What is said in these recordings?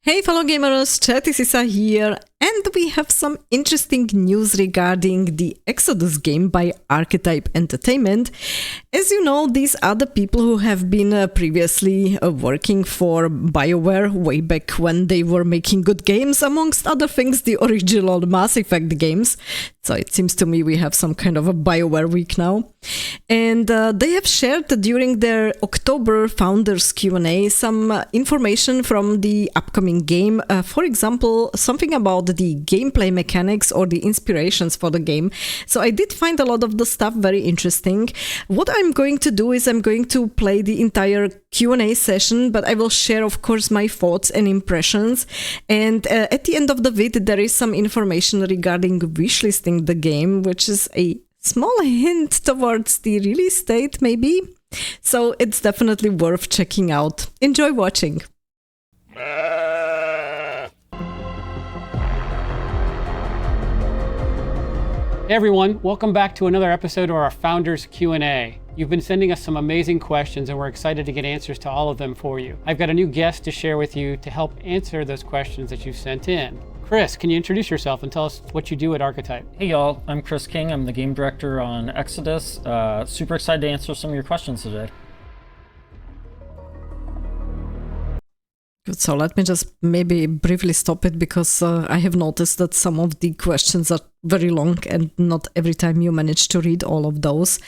Hey fellow gamers, Chatty Sisa here, and we have some interesting news regarding the Exodus game by Archetype Entertainment. As you know, these are the people who have been previously working for BioWare way back when they were making good games, amongst other things, the original Mass Effect games. So it seems to me we have some kind of a BioWare week now. And they have shared during their October Founders Q&A some information from the upcoming game. For example, something about the gameplay mechanics or the inspirations for the game. So I did find a lot of the stuff very interesting. What I'm going to do is I'm going to play the entire Q&A session, but I will share, of course, my thoughts and impressions. And at the end of the vid, there is some information regarding wishlisting the game, which is a small hint towards the release date, maybe. So it's definitely worth checking out. Enjoy watching. Hey everyone, welcome back to another episode of our Founders Q&A. You've been sending us some amazing questions and we're excited to get answers to all of them for you. I've got a new guest to share with you to help answer those questions that you've sent in. Chris, can you introduce yourself and tell us what you do at Archetype? Hey y'all, I'm Chris King. I'm the game director on Exodus. Super excited to answer some of your questions today. Good, so let me just maybe briefly stop it because I have noticed that some of the questions are very long and not every time you manage to read all of those.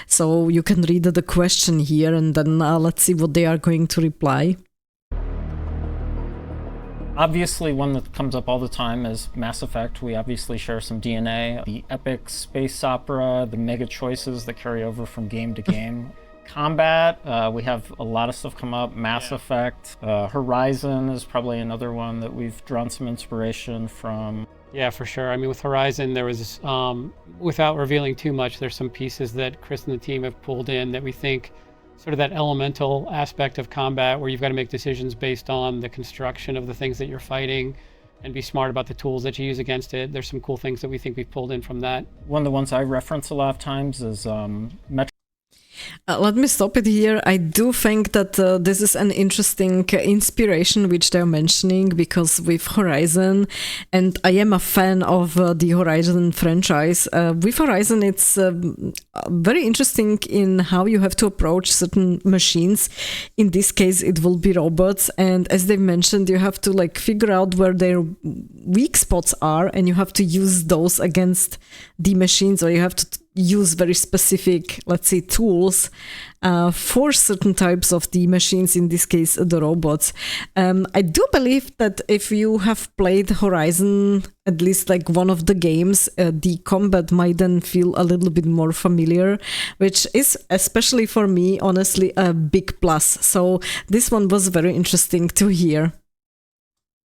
So you can read the question here and then let's see what they are going to reply. Obviously, one that comes up all the time is Mass Effect. We obviously share some DNA. The epic space opera, the mega choices that carry over from game to game. Combat, we have a lot of stuff come up. Mass Effect. Horizon is probably another one that we've drawn some inspiration from. Yeah, for sure. I mean, with Horizon, there was, without revealing too much, there's some pieces that Chris and the team have pulled in that we think sort of that elemental aspect of combat where you've got to make decisions based on the construction of the things that you're fighting and be smart about the tools that you use against it. There's some cool things that we think we've pulled in from that. One of the ones I reference a lot of times is Let me stop it here. I do think that this is an interesting inspiration which they're mentioning, because with Horizon, and I am a fan of the Horizon franchise, with Horizon it's very interesting in how you have to approach certain machines. In this case it will be robots, and as they mentioned, you have to like figure out where their weak spots are and you have to use those against the machines, or you have to use very specific, let's say, tools for certain types of the machines, in this case the robots. I do believe that if you have played Horizon, at least like one of the games, the combat might then feel a little bit more familiar, which is, especially for me, honestly, a big plus. So this one was very interesting to hear.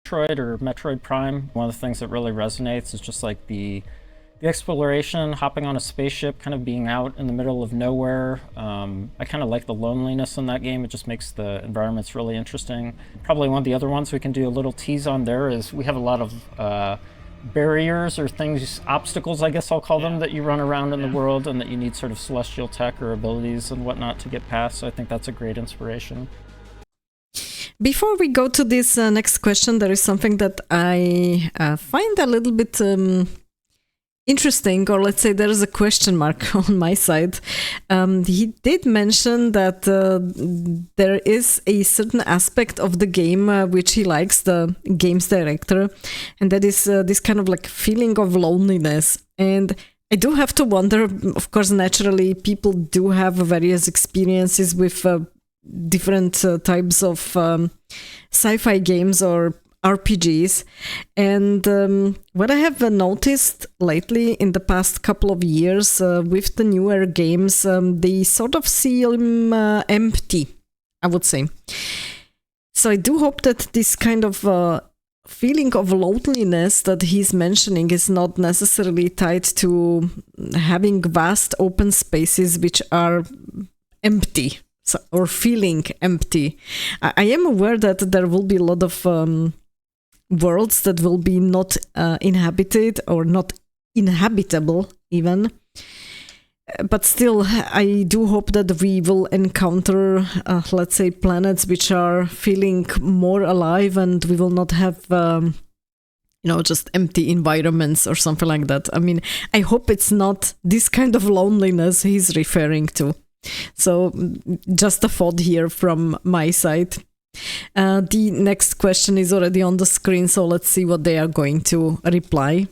Metroid or Metroid Prime, one of the things that really resonates is just like the exploration, hopping on a spaceship, kind of being out in the middle of nowhere. I kind of like the loneliness in that game. It just makes the environments really interesting. Probably one of the other ones we can do a little tease on there is we have a lot of barriers or things, obstacles, I guess I'll call them, that you run around in the world and that you need sort of celestial tech or abilities and whatnot to get past. So I think that's a great inspiration. Before we go to this next question, there is something that I find a little bit interesting, or let's say there is a question mark on my side. He did mention that there is a certain aspect of the game which he likes, the games director, and that is this kind of like feeling of loneliness. And I do have to wonder, of course, naturally, people do have various experiences with different types of sci-fi games or RPGs, and what I have noticed lately in the past couple of years with the newer games, they sort of seem empty, I would say. So I do hope that this kind of feeling of loneliness that he's mentioning is not necessarily tied to having vast open spaces which are empty, or feeling empty. I am aware that there will be a lot of worlds that will be not inhabited or not inhabitable even. But still, I do hope that we will encounter, let's say, planets which are feeling more alive, and we will not have, just empty environments or something like that. I mean, I hope it's not this kind of loneliness he's referring to. So just a thought here from my side. The next question is already on the screen, so let's see what they are going to reply.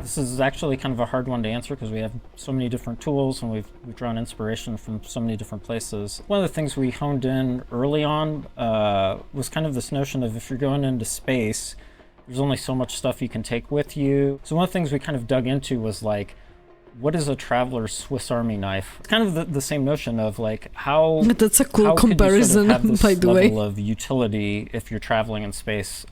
This is actually kind of a hard one to answer because we have so many different tools and we've drawn inspiration from so many different places. One of the things we honed in early on was kind of this notion of if you're going into space, there's only so much stuff you can take with you. So one of the things we kind of dug into was like, what is a traveler's Swiss Army knife? It's kind of the same notion of like how that's a cool comparison, have this by the way. level of utility if you're traveling in space.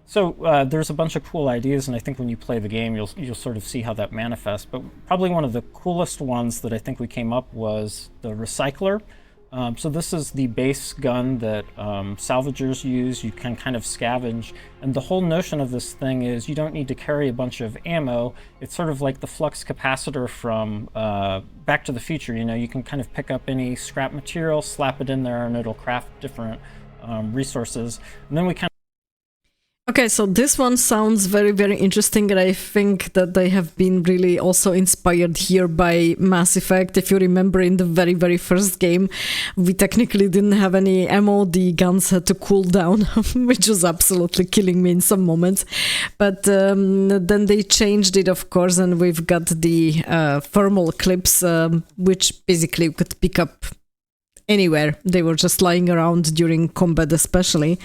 So there's a bunch of cool ideas, and I think when you play the game, you'll sort of see how that manifests. But probably one of the coolest ones that I think we came up was the recycler. So this is the base gun that salvagers use. You can kind of scavenge, and the whole notion of this thing is you don't need to carry a bunch of ammo. It's sort of like the flux capacitor from Back to the Future. You know, you can kind of pick up any scrap material, slap it in there, and it'll craft different resources. And then we kind of Okay, so this one sounds very, very interesting, and I think that they have been really also inspired here by Mass Effect. If you remember, in the very, very first game, we technically didn't have any ammo. The guns had to cool down, which was absolutely killing me in some moments. But then they changed it, of course, and we've got the thermal clips, which basically you could pick up anywhere. They were just lying around during combat especially.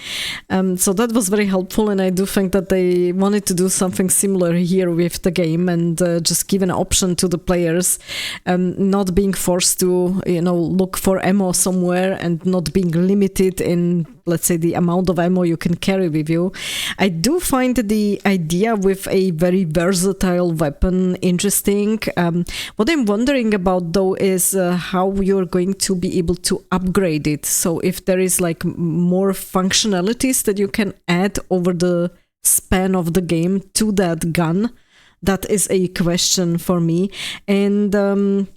So that was very helpful, and I do think that they wanted to do something similar here with the game and just give an option to the players, not being forced to look for ammo somewhere and not being limited in, let's say, the amount of ammo you can carry with you. I do find the idea with a very versatile weapon interesting. What I'm wondering about though is how you're going to be able to upgrade it. So if there is like more functionalities that you can add over the span of the game to that gun, that is a question for me. And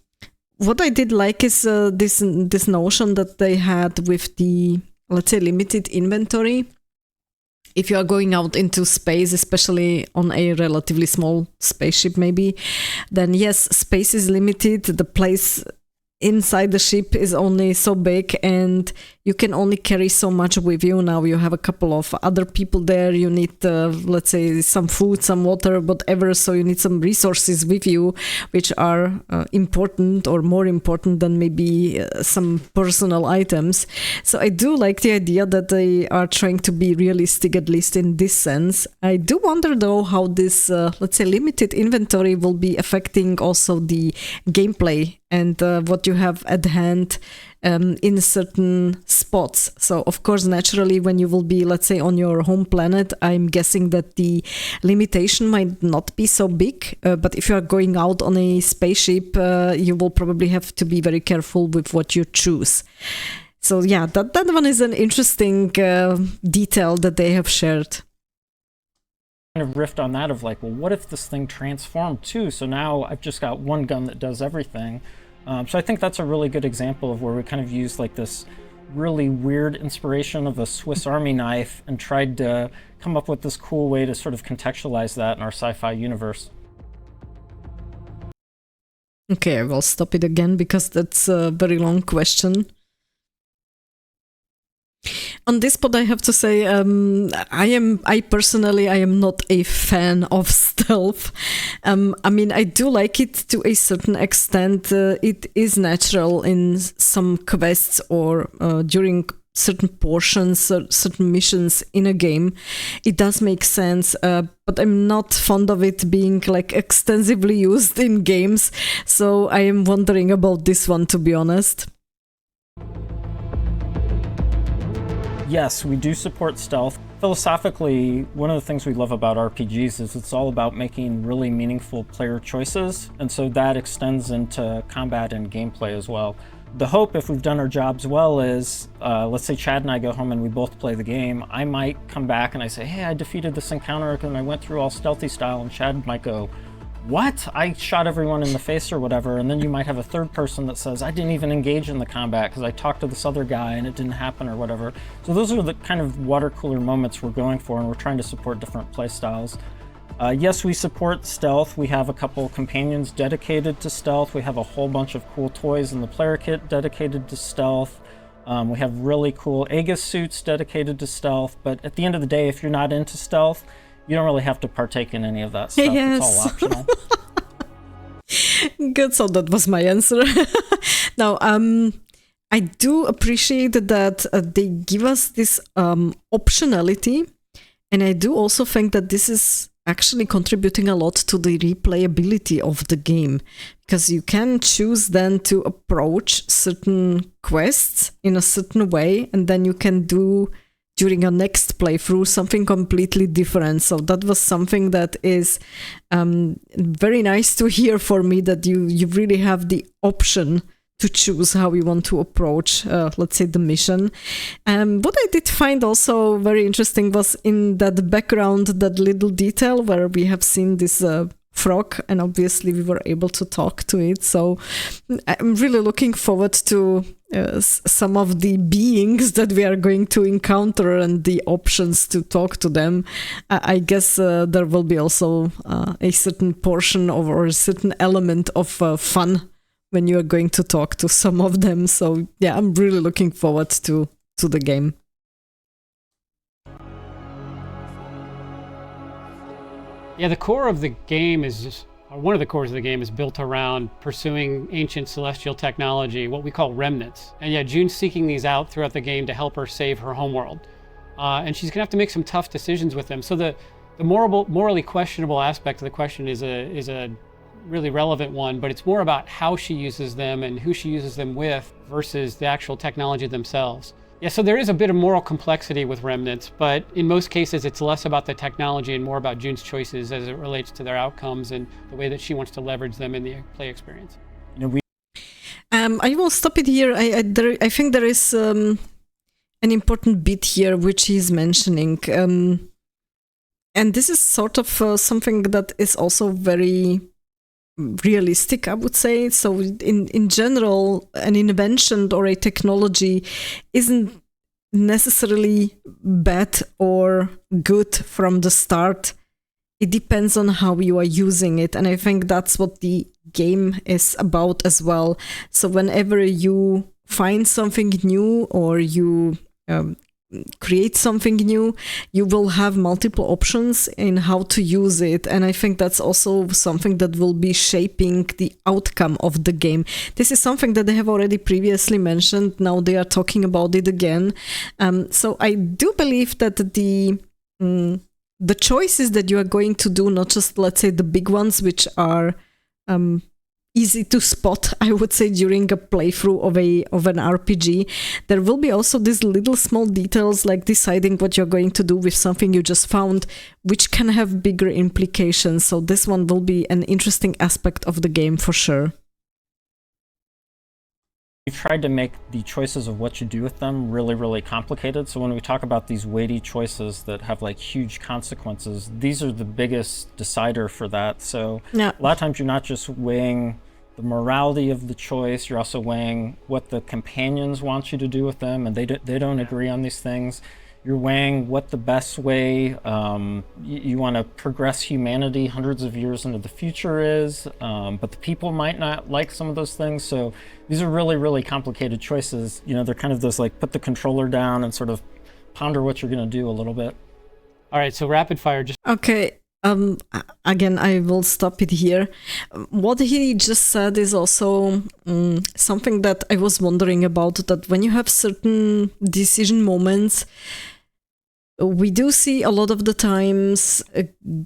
what I did like is this notion that they had with the, let's say, limited inventory. If you are going out into space, especially on a relatively small spaceship maybe, then yes, space is limited. The place inside the ship is only so big, and you can only carry so much with you. Now you have a couple of other people there. You need, let's say, some food, some water, whatever. So you need some resources with you, which are important or more important than maybe some personal items. So I do like the idea that they are trying to be realistic, at least in this sense. I do wonder, though, how this, let's say, limited inventory will be affecting also the gameplay and what you have at hand in certain spots. So of course, naturally, when you will be, let's say, on your home planet, I'm guessing that the limitation might not be so big. But if you are going out on a spaceship, you will probably have to be very careful with what you choose. So yeah, that one is an interesting detail that they have shared. Kind of riffed on that of like, well, what if this thing transformed too? So now I've just got one gun that does everything. So I think that's a really good example of where we kind of used like this really weird inspiration of a Swiss Army knife and tried to come up with this cool way to sort of contextualize that in our sci-fi universe. Okay, I will stop it again because that's a very long question. On this spot, I have to say, I personally am not a fan of stealth. I mean, I do like it to a certain extent. It is natural in some quests or during certain portions, certain missions in a game. It does make sense, but I'm not fond of it being like extensively used in games. So I am wondering about this one, to be honest. Yes, we do support stealth. Philosophically, one of the things we love about RPGs is it's all about making really meaningful player choices, and so that extends into combat and gameplay as well. The hope, if we've done our jobs well, is let's say Chad and I go home and we both play the game. I might come back and I say, hey, I defeated this encounter and I went through all stealthy style, and Chad might go, what? I shot everyone in the face or whatever. And then you might have a third person that says, I didn't even engage in the combat because I talked to this other guy and it didn't happen or whatever. So those are the kind of water cooler moments we're going for, and we're trying to support different play styles. Yes, we support stealth. We have a couple companions dedicated to stealth. We have a whole bunch of cool toys in the player kit dedicated to stealth. We have really cool Aegis suits dedicated to stealth. But at the end of the day, if you're not into stealth, you don't really have to partake in any of that stuff. Yes. It's all optional. Good, so that was my answer. Now, I do appreciate that they give us this optionality, and I do also think that this is actually contributing a lot to the replayability of the game, because you can choose then to approach certain quests in a certain way, and then you can do during your next playthrough something completely different. So that was something that is very nice to hear for me, that you really have the option to choose how you want to approach, let's say, the mission. What I did find also very interesting was in that background, that little detail where we have seen this frog, and obviously we were able to talk to it. So I'm really looking forward to some of the beings that we are going to encounter and the options to talk to them. I guess there will be also a certain portion of, or a certain element of fun when you are going to talk to some of them. So yeah, I'm really looking forward to the game. Yeah, the core of the game is just, or one of the cores of the game is built around pursuing ancient celestial technology, what we call remnants. And yeah, June's seeking these out throughout the game to help her save her homeworld. And she's gonna have to make some tough decisions with them. So the morally questionable aspect of the question is a really relevant one, but it's more about how she uses them and who she uses them with versus the actual technology themselves. Yeah, so there is a bit of moral complexity with remnants, but in most cases it's less about the technology and more about June's choices as it relates to their outcomes and the way that she wants to leverage them in the play experience. I will stop it here. I think there is an important bit here which he's mentioning. And this is sort of something that is also very realistic, I would say. So in general, an invention or a technology isn't necessarily bad or good from the start. It depends on how you are using it, and I think that's what the game is about as well. So whenever you find something new or you create something new, you will have multiple options in how to use it, and I think that's also something that will be shaping the outcome of the game. This is something that they have already previously mentioned. Now they are talking about it again. So I do believe that the choices that you are going to do, not just, let's say, the big ones, which are easy to spot, I would say, during a playthrough of an RPG. There will be also these little small details, like deciding what you're going to do with something you just found, which can have bigger implications. So this one will be an interesting aspect of the game for sure. We've tried to make the choices of what you do with them really, really complicated. So when we talk about these weighty choices that have like huge consequences, these are the biggest decider for that. So yeah, a lot of times you're not just weighing the morality of the choice, you're also weighing what the companions want you to do with them, and they don't agree on these things. You're weighing what the best way you want to progress humanity hundreds of years into the future is, but the people might not like some of those things. So these are really, really complicated choices. You know, they're kind of those like put the controller down and sort of ponder what you're going to do a little bit. All right, so rapid fire. Just okay. Again, I will stop it here. What he just said is also something that I was wondering about, that when you have certain decision moments, we do see a lot of the times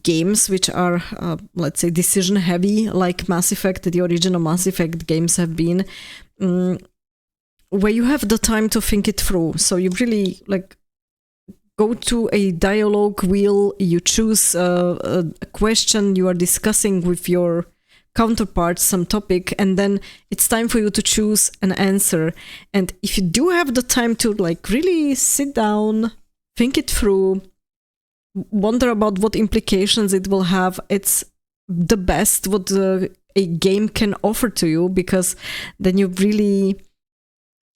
games which are, let's say, decision heavy, like Mass Effect, the original Mass Effect games have been, where you have the time to think it through. So you really like go to a dialogue wheel, you choose a question you are discussing with your counterpart, some topic, and then it's time for you to choose an answer. And if you do have the time to like really sit down, think it through, wonder about what implications it will have, it's the best what a game can offer to you, because then you really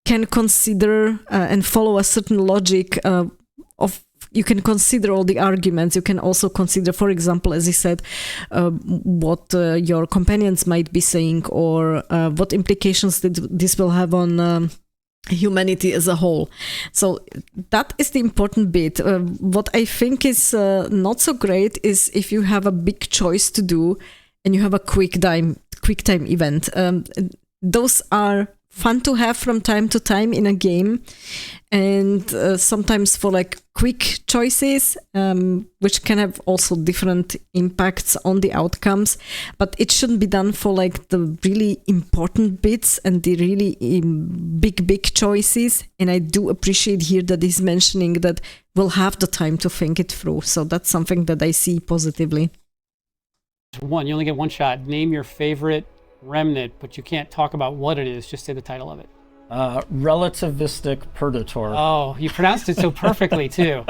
can consider and follow a certain logic of you can consider all the arguments. You can also consider, for example, as you said, what your companions might be saying, or what implications this will have on humanity as a whole. So that is the important bit. What I think is not so great is if you have a big choice to do and you have a quick time event. Those are fun to have from time to time in a game, and sometimes for like quick choices, which can have also different impacts on the outcomes, but it shouldn't be done for like the really important bits and the really big choices. And I do appreciate here that he's mentioning that we'll have the time to think it through, so that's something that I see positively. You only get one shot. Name your favorite remnant, but you can't talk about what it is, just say the title of it. Relativistic Predator. Oh, you pronounced it so perfectly too.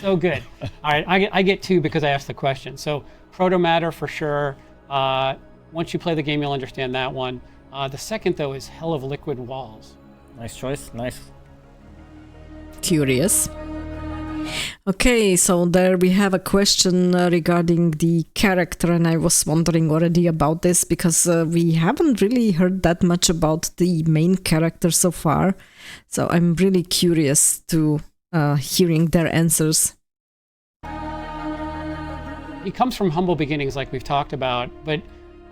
So good. All right, I get 2 because I asked the question. So protomatter for sure. Once you play the game, you'll understand that one. The second though is Hell of Liquid Walls. Nice choice. Nice. Curious. Okay, so there we have a question regarding the character, and I was wondering already about this because we haven't really heard that much about the main character so far. So I'm really curious to hearing their answers. He comes from humble beginnings like we've talked about, but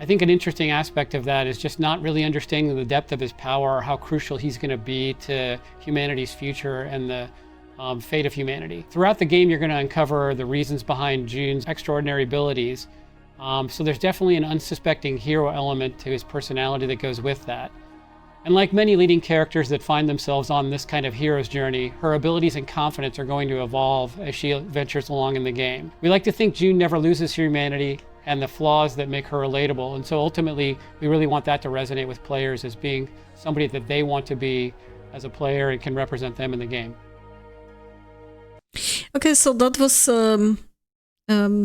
I think an interesting aspect of that is just not really understanding the depth of his power or how crucial he's going to be to humanity's future and the fate of humanity. Throughout the game, you're going to uncover the reasons behind June's extraordinary abilities. So there's definitely an unsuspecting hero element to his personality that goes with that. And like many leading characters that find themselves on this kind of hero's journey, her abilities and confidence are going to evolve as she ventures along in the game. We like to think June never loses humanity and the flaws that make her relatable. And so ultimately, we really want that to resonate with players as being somebody that they want to be as a player and can represent them in the game. Okay, so that was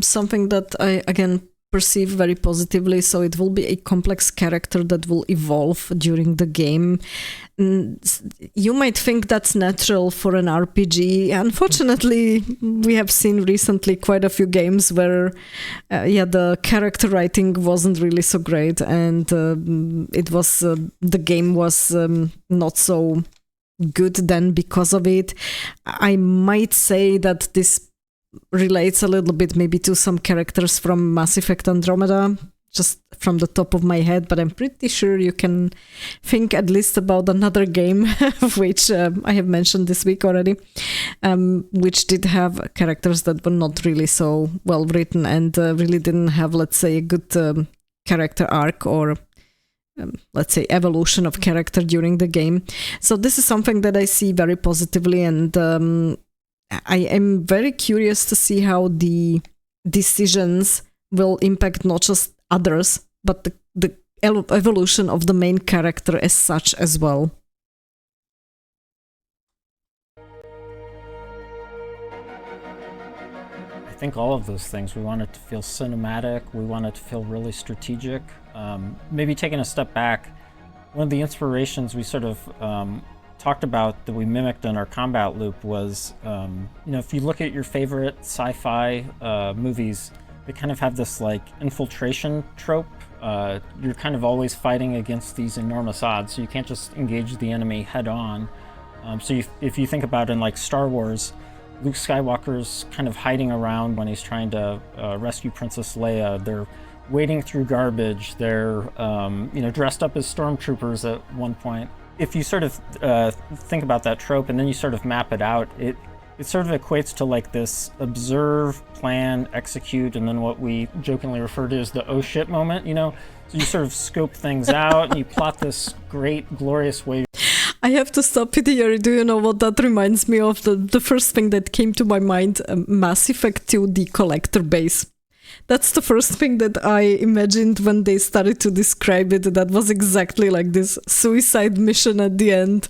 something that I, again, perceive very positively. So it will be a complex character that will evolve during the game. You might think that's natural for an RPG. Unfortunately, we have seen recently quite a few games where the character writing wasn't really so great, and it was the game was not so good then because of it. I might say that this relates a little bit maybe to some characters from Mass Effect Andromeda, just from the top of my head, but I'm pretty sure you can think at least about another game, which I have mentioned this week already, which did have characters that were not really so well written and really didn't have, let's say, a good character arc or let's say evolution of character during the game. So this is something that I see very positively, and I am very curious to see how the decisions will impact not just others, but the evolution of the main character as such as well. I think all of those things. We want it to feel cinematic. We want it to feel really strategic. Maybe taking a step back, one of the inspirations we sort of talked about that we mimicked in our combat loop was, if you look at your favorite sci-fi movies, they kind of have this like infiltration trope. You're kind of always fighting against these enormous odds, so you can't just engage the enemy head on. If you think about in like Star Wars, Luke Skywalker's kind of hiding around when he's trying to rescue Princess Leia. They're wading through garbage. They're dressed up as stormtroopers at one point. If you sort of think about that trope and then you sort of map it out, it sort of equates to like this observe, plan, execute, and then what we jokingly refer to as the oh shit moment, So you sort of scope things out and you plot this great, glorious way. I have to stop it here. Do you know what that reminds me of? The first thing that came to my mind, Mass Effect 2, the collector base. That's the first thing that I imagined when they started to describe it. That was exactly like this suicide mission at the end,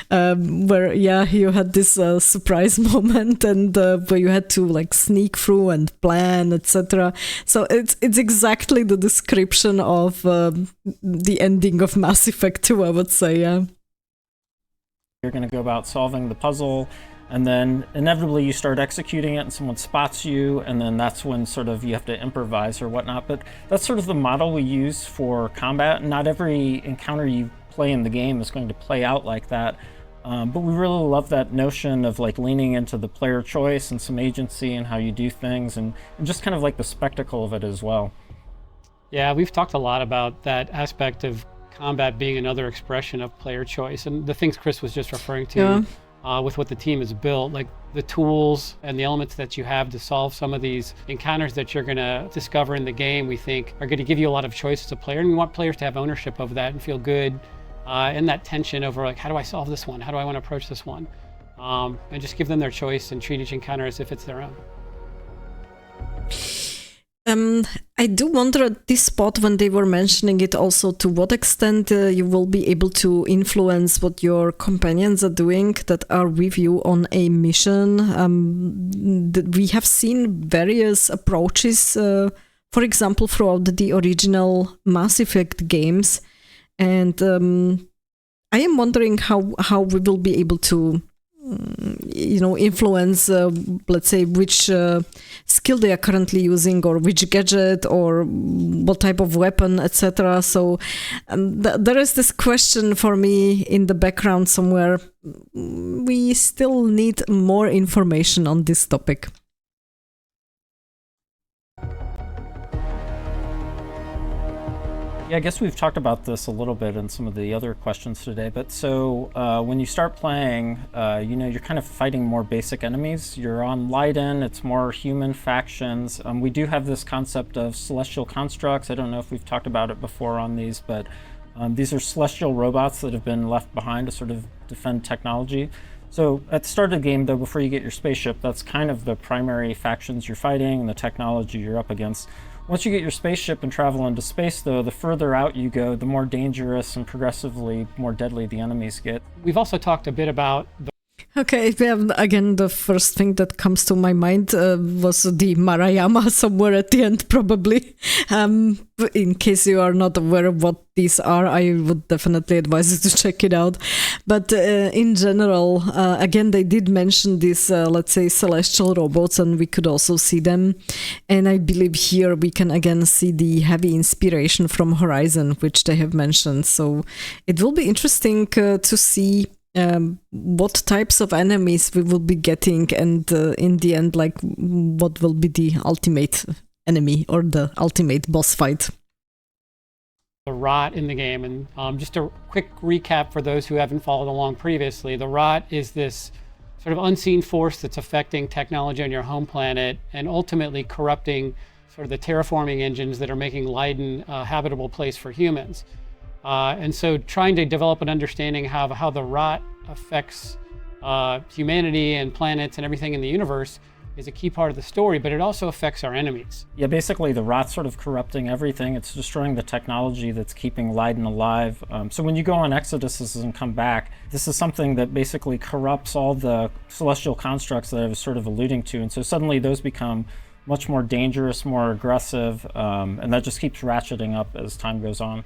where you had this surprise moment, and where you had to like sneak through and plan, etc. So it's exactly the description of the ending of Mass Effect 2, I would say. Yeah. You're going to go about solving the puzzle, and then inevitably you start executing it and someone spots you, and then that's when sort of you have to improvise or whatnot. But that's sort of the model we use for combat. Not every encounter you play in the game is going to play out like that. But we really love that notion of like leaning into the player choice and some agency and how you do things, and just kind of like the spectacle of it as well. Yeah, we've talked a lot about that aspect of combat being another expression of player choice, and the things Chris was just referring to with what the team has built, like the tools and the elements that you have to solve some of these encounters that you're going to discover in the game, we think are going to give you a lot of choice as a player, and we want players to have ownership of that and feel good in that tension over like, how do I solve this one? How do I want to approach this one? And just give them their choice and treat each encounter as if it's their own. I do wonder at this spot, when they were mentioning it also, to what extent you will be able to influence what your companions are doing that are with you on a mission. We have seen various approaches, for example, throughout the original Mass Effect games. And I am wondering how we will be able to influence, let's say, which skill they are currently using, or which gadget, or what type of weapon, etc. So there is this question for me in the background somewhere. We still need more information on this topic. Yeah, I guess we've talked about this a little bit in some of the other questions today, but so when you start playing, you're kind of fighting more basic enemies. You're on Leiden, it's more human factions. We do have this concept of celestial constructs. I don't know if we've talked about it before on these, but these are celestial robots that have been left behind to sort of defend technology. So at the start of the game, though, before you get your spaceship, that's kind of the primary factions you're fighting and the technology you're up against. Once you get your spaceship and travel into space, though, the further out you go, the more dangerous and progressively more deadly the enemies get. We've also talked a bit about Okay, again, the first thing that comes to my mind was the Marayama somewhere at the end, probably. In case you are not aware of what these are, I would definitely advise you to check it out. But in general, again, they did mention these, let's say, celestial robots, and we could also see them. And I believe here we can again see the heavy inspiration from Horizon, which they have mentioned. So it will be interesting to see what types of enemies we will be getting, and in the end, like, what will be the ultimate enemy or the ultimate boss fight. The rot in the game, and just a quick recap for those who haven't followed along previously. The rot is this sort of unseen force that's affecting technology on your home planet and ultimately corrupting sort of the terraforming engines that are making Leiden a habitable place for humans. And so trying to develop an understanding of how the rot affects humanity and planets and everything in the universe is a key part of the story, but it also affects our enemies. Yeah, basically the rot's sort of corrupting everything. It's destroying the technology that's keeping Leiden alive. So when you go on Exodus and come back, this is something that basically corrupts all the celestial constructs that I was sort of alluding to. And so suddenly those become much more dangerous, more aggressive, and that just keeps ratcheting up as time goes on.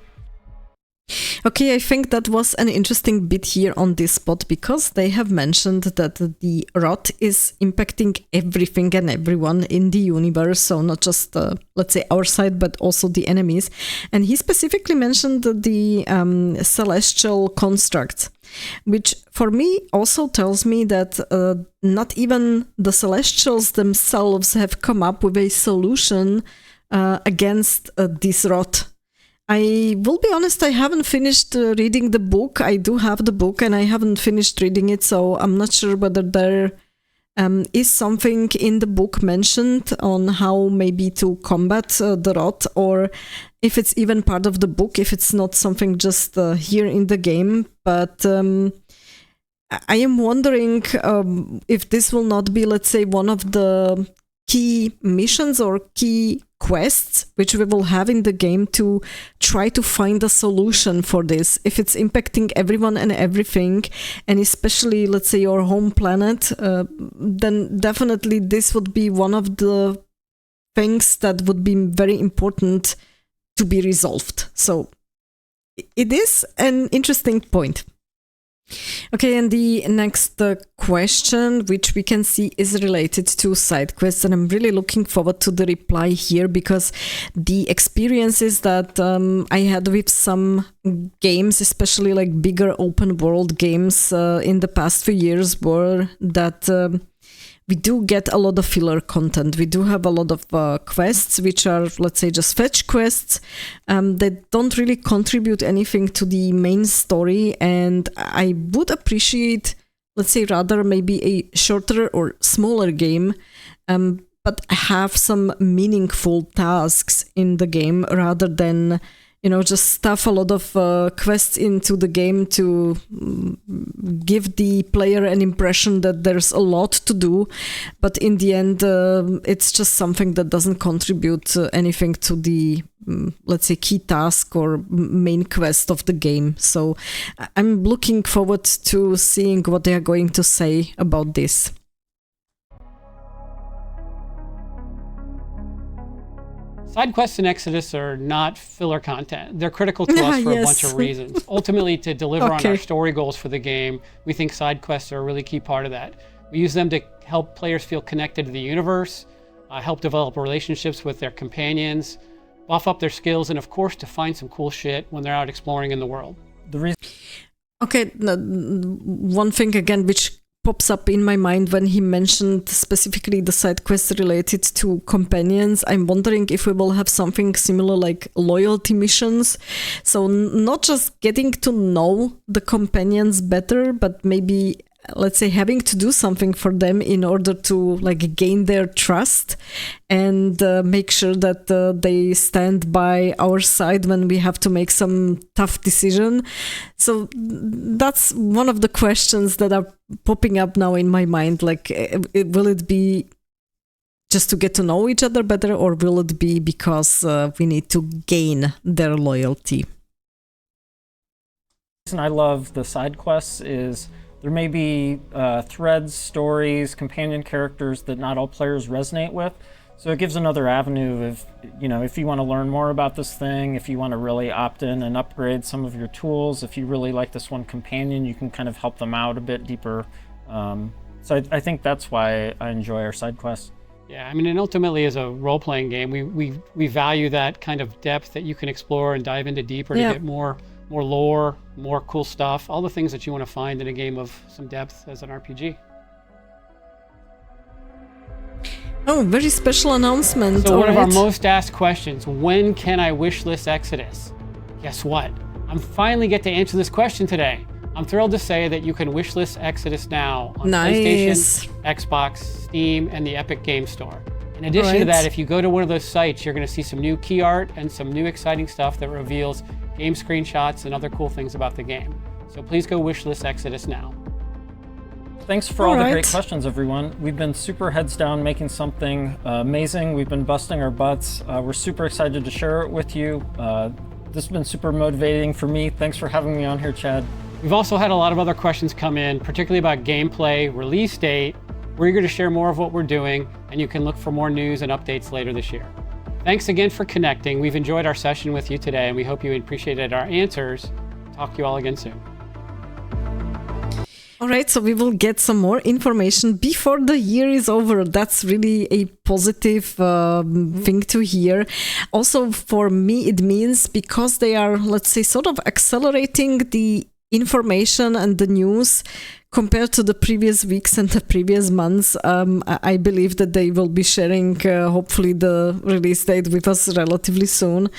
Okay, I think that was an interesting bit here on this spot, because they have mentioned that the rot is impacting everything and everyone in the universe, so not just, let's say, our side, but also the enemies. And he specifically mentioned the celestial constructs, which for me also tells me that not even the Celestials themselves have come up with a solution against this rot. I will be honest, I haven't finished reading the book. I do have the book and I haven't finished reading it, so I'm not sure whether there is something in the book mentioned on how maybe to combat the rot, or if it's even part of the book, if it's not something just here in the game. But I am wondering if this will not be, let's say, one of the key missions or key quests which we will have in the game to try to find a solution for this. If it's impacting everyone and everything, and especially, let's say, your home planet, then definitely this would be one of the things that would be very important to be resolved. So it is an interesting point. Okay, and the next question, which we can see is related to side quests, and I'm really looking forward to the reply here, because the experiences that I had with some games, especially like bigger open world games in the past few years, were that we do get a lot of filler content. We do have a lot of quests, which are, let's say, just fetch quests that don't really contribute anything to the main story. And I would appreciate, let's say, rather maybe a shorter or smaller game, but have some meaningful tasks in the game rather than, just stuff a lot of quests into the game to give the player an impression that there's a lot to do, but in the end, it's just something that doesn't contribute anything to the, let's say, key task or main quest of the game. So I'm looking forward to seeing what they are going to say about this. Side quests in Exodus are not filler content. They're critical to us for a bunch of reasons. Ultimately, to deliver on our story goals for the game, we think side quests are a really key part of that. We use them to help players feel connected to the universe, help develop relationships with their companions, buff up their skills, and of course, to find some cool shit when they're out exploring in the world. Okay, one thing again, which pops up in my mind when he mentioned specifically the side quests related to companions. I'm wondering if we will have something similar like loyalty missions. So not just getting to know the companions better, but maybe, let's say, having to do something for them in order to like gain their trust and make sure that they stand by our side when we have to make some tough decision. So that's one of the questions that are popping up now in my mind. Like, will it be just to get to know each other better, or will it be because we need to gain their loyalty? The reason I love the side quests is there may be threads, stories, companion characters that not all players resonate with. So it gives another avenue of, if you want to learn more about this thing, if you want to really opt in and upgrade some of your tools, if you really like this one companion, you can kind of help them out a bit deeper. So I think that's why I enjoy our side quests. Yeah, I mean, and ultimately as a role-playing game, we value that kind of depth that you can explore and dive into deeper to get more lore, more cool stuff, all the things that you want to find in a game of some depth as an RPG. Oh, very special announcement. So one of our most asked questions, when can I wishlist Exodus? Guess what? I'm finally get to answer this question today. I'm thrilled to say that you can wishlist Exodus now on PlayStation, Xbox, Steam, and the Epic Game Store. In addition to that, if you go to one of those sites, you're going to see some new key art and some new exciting stuff that reveals game screenshots and other cool things about the game. So please go wishlist Exodus now. Thanks for all the great questions, everyone. We've been super heads down making something amazing. We've been busting our butts. We're super excited to share it with you. This has been super motivating for me. Thanks for having me on here, Chad. We've also had a lot of other questions come in, particularly about gameplay, release date. We're eager to share more of what we're doing, and you can look for more news and updates later this year. Thanks again for connecting. We've enjoyed our session with you today, and we hope you appreciated our answers. Talk to you all again soon. All right, so we will get some more information before the year is over. That's really a positive thing to hear. Also, for me, it means because they are, let's say, sort of accelerating the information and the news compared to the previous weeks and the previous months, I believe that they will be sharing hopefully the release date with us relatively soon.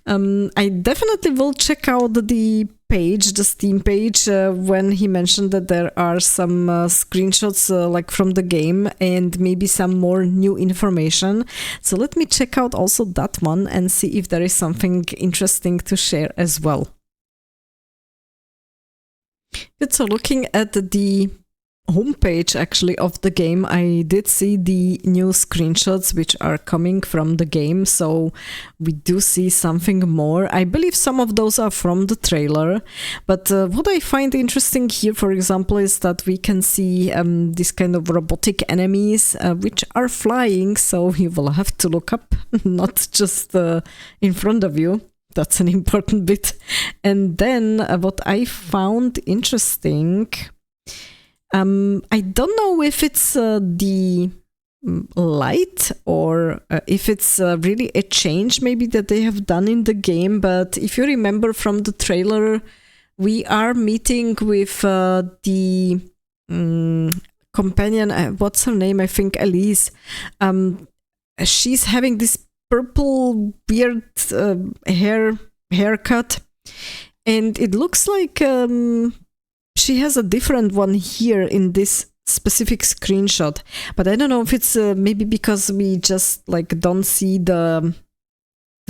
I definitely will check out the page, the Steam page, when he mentioned that there are some screenshots like from the game and maybe some more new information. So let me check out also that one and see if there is something interesting to share as well. Good, so looking at the homepage actually of the game, I did see the new screenshots which are coming from the game, so we do see something more. I believe some of those are from the trailer, but what I find interesting here, for example, is that we can see these kind of robotic enemies which are flying, so you will have to look up, not just in front of you. That's an important bit. And then what I found interesting, I don't know if it's the light or if it's really a change maybe that they have done in the game, but if you remember from the trailer, we are meeting with the companion, what's her name? I think Elise. She's having this purple weird haircut, and it looks like she has a different one here in this specific screenshot, but I don't know if it's maybe because we just like don't see the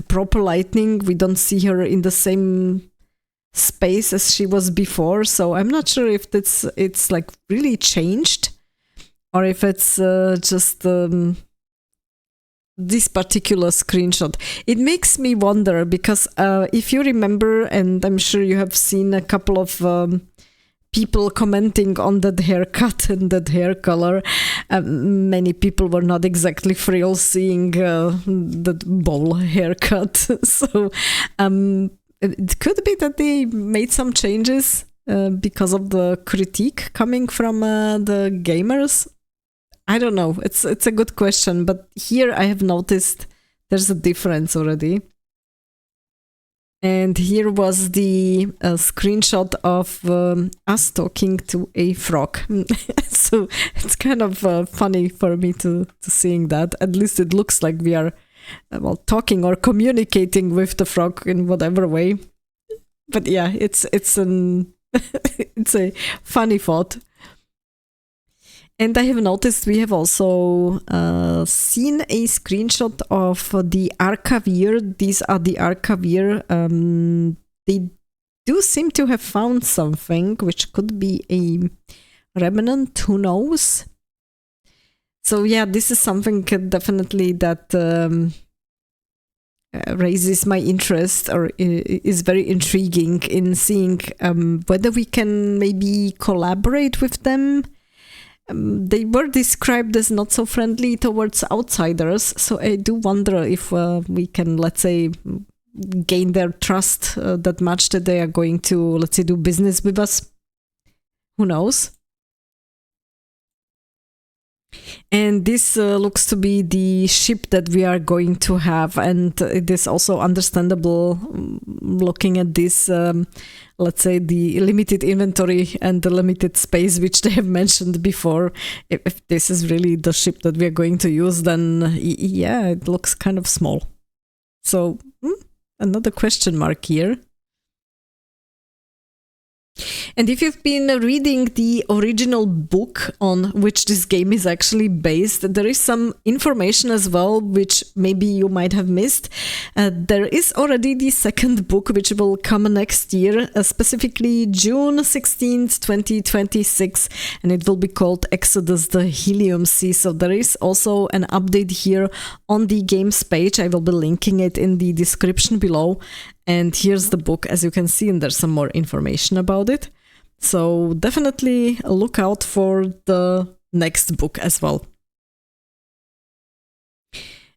proper lighting. We don't see her in the same space as she was before, so I'm not sure if it's like really changed or if it's just this particular screenshot. It makes me wonder because if you remember, and I'm sure you have seen a couple of people commenting on that haircut and that hair color, many people were not exactly thrilled seeing that bowl haircut. So it could be that they made some changes because of the critique coming from the gamers. I don't know. It's a good question, but here I have noticed there's a difference already. And here was the screenshot of us talking to a frog. So it's kind of funny for me to seeing that. At least it looks like we are talking or communicating with the frog in whatever way. But yeah, it's an it's a funny thought. And I have noticed we have also seen a screenshot of the Archetype. These are the Archetype. They do seem to have found something, which could be a remnant, who knows? So yeah, this is something definitely that raises my interest or is very intriguing in seeing whether we can maybe collaborate with them. They were described as not so friendly towards outsiders, so I do wonder if we can, let's say, gain their trust that much that they are going to, let's say, do business with us. Who knows? And this looks to be the ship that we are going to have, and it is also understandable looking at this, let's say, the limited inventory and the limited space which they have mentioned before. If this is really the ship that we are going to use, then yeah, it looks kind of small. So another question mark here. And if you've been reading the original book on which this game is actually based, there is some information as well, which maybe you might have missed. There is already the second book, which will come next year, specifically June 16th, 2026, and it will be called Exodus, the Helium Sea. So there is also an update here on the games page. I will be linking it in the description below. And here's the book, as you can see, and there's some more information about it. So definitely look out for the next book as well.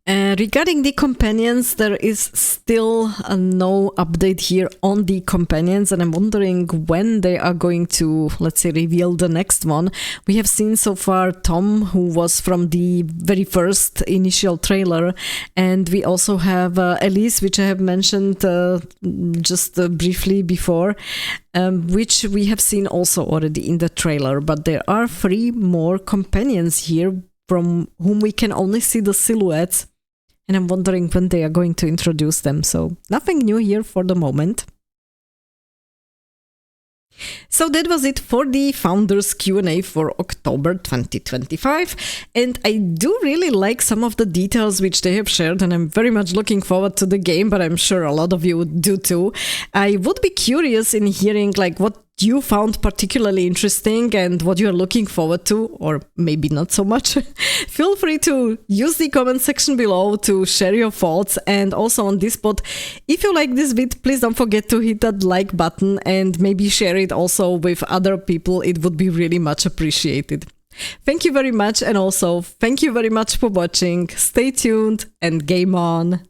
Regarding the companions, there is still no update here on the companions, and I'm wondering when they are going to, let's say, reveal the next one. We have seen so far Tom, who was from the very first initial trailer, and we also have Elise, which I have mentioned just briefly before, which we have seen also already in the trailer. But there are 3 more companions here from whom we can only see the silhouettes. And I'm wondering when they are going to introduce them. So nothing new here for the moment. So that was it for the Founders Q&A for October 2025. And I do really like some of the details which they have shared, and I'm very much looking forward to the game, but I'm sure a lot of you do too. I would be curious in hearing like what you found particularly interesting and what you're looking forward to, or maybe not so much, feel free to use the comment section below to share your thoughts. And also on Discord, if you like this vid, please don't forget to hit that like button and maybe share it also with other people. It would be really much appreciated. Thank you very much, and also thank you very much for watching. Stay tuned and game on!